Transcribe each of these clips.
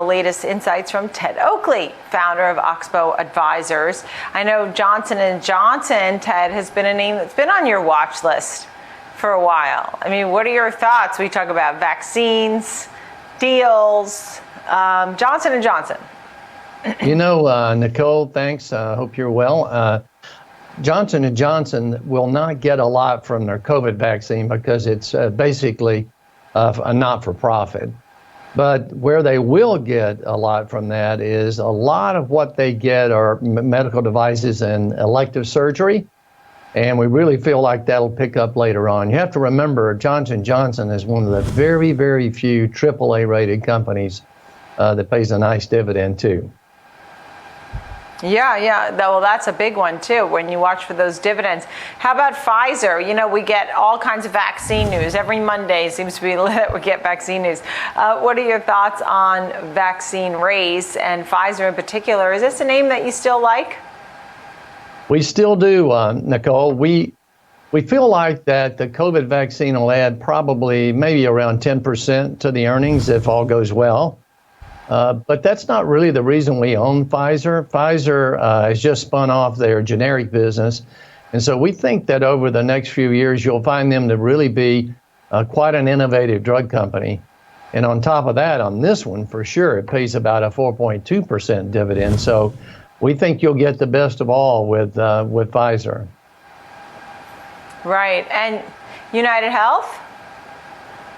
Latest insights from Ted Oakley, founder of Oxbow Advisors. I know Johnson & Johnson, Ted, has been a name that's been on your watch list for a while. I mean, what are your thoughts? We talk about vaccines, deals, Johnson & Johnson. You know, Nicole, thanks. Hope you're well. Johnson & Johnson will not get a lot from their COVID vaccine because it's basically a not-for-profit. But where they will get a lot from that is a lot of what they get are medical devices and elective surgery. And we really feel like that'll pick up later on. You have to remember, Johnson & Johnson is one of the very, very few AAA rated companies that pays a nice dividend too. Yeah. Well, that's a big one too, when you watch for those dividends. How about Pfizer? You know, we get all kinds of vaccine news. Every Monday seems to be lit, we get vaccine news. What are your thoughts on vaccine race and Pfizer in particular? Is this a name that you still like? We still do, Nicole. We feel like that the COVID vaccine will add probably maybe around 10% to the earnings if all goes well. But that's not really the reason we own Pfizer. Pfizer has just spun off their generic business. And so we think that over the next few years, you'll find them to really be quite an innovative drug company. And on top of that, on this one, for sure, it pays about a 4.2% dividend. So we think you'll get the best of all with Pfizer. Right. And United Health?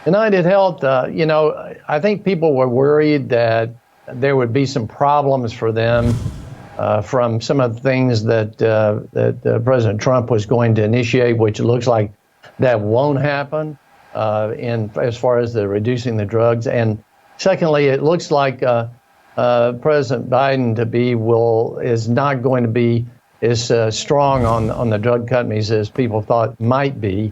United Health, you know, I think people were worried that there would be some problems for them from some of the things that President Trump was going to initiate, which looks like that won't happen as far as the reducing the drugs. And secondly, it looks like President Biden is not going to be as strong on the drug companies as people thought might be.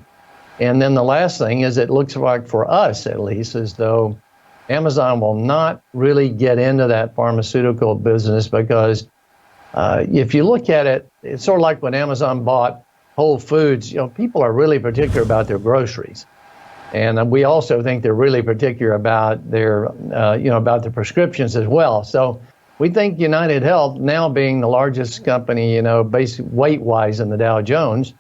And then the last thing is, it looks like, for us at least, as though Amazon will not really get into that pharmaceutical business because if you look at it, it's sort of like when Amazon bought Whole Foods. You know, people are really particular about their groceries. And we also think they're really particular about their, about the prescriptions as well. So we think United Health, now being the largest company, basic weight-wise in the Dow Jones,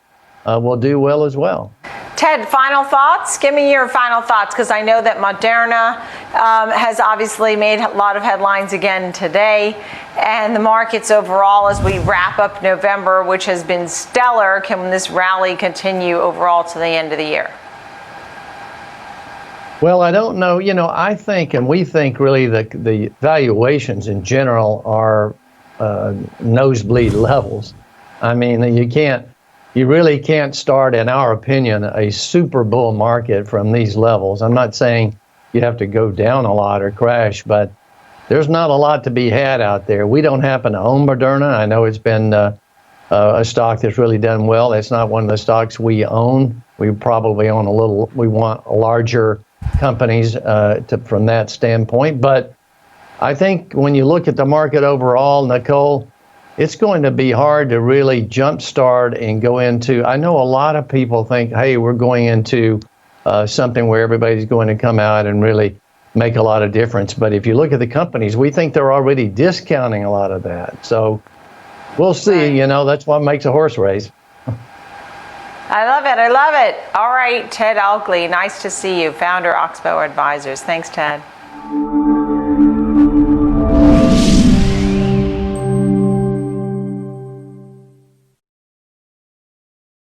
will do well as well. Ted, final thoughts? Give me your final thoughts, because I know that Moderna has obviously made a lot of headlines again today. And the markets overall, as we wrap up November, which has been stellar, can this rally continue overall to the end of the year? Well, I don't know. I think, and we think really that the valuations in general are nosebleed levels. I mean, you really can't start, in our opinion, a super bull market from these levels. I'm not saying you have to go down a lot or crash, but there's not a lot to be had out there. We don't happen to own Moderna. I know it's been a stock that's really done well. It's not one of the stocks we own. We probably own we want larger companies from that standpoint. But I think when you look at the market overall, Nicole, it's going to be hard to really jumpstart and go into. I know a lot of people think, hey, we're going into something where everybody's going to come out and really make a lot of difference. But if you look at the companies, we think they're already discounting a lot of that. So we'll see. That's what makes a horse race. I love it. All right, Ted Oakley, nice to see you, founder Oxbow Advisors. Thanks, Ted.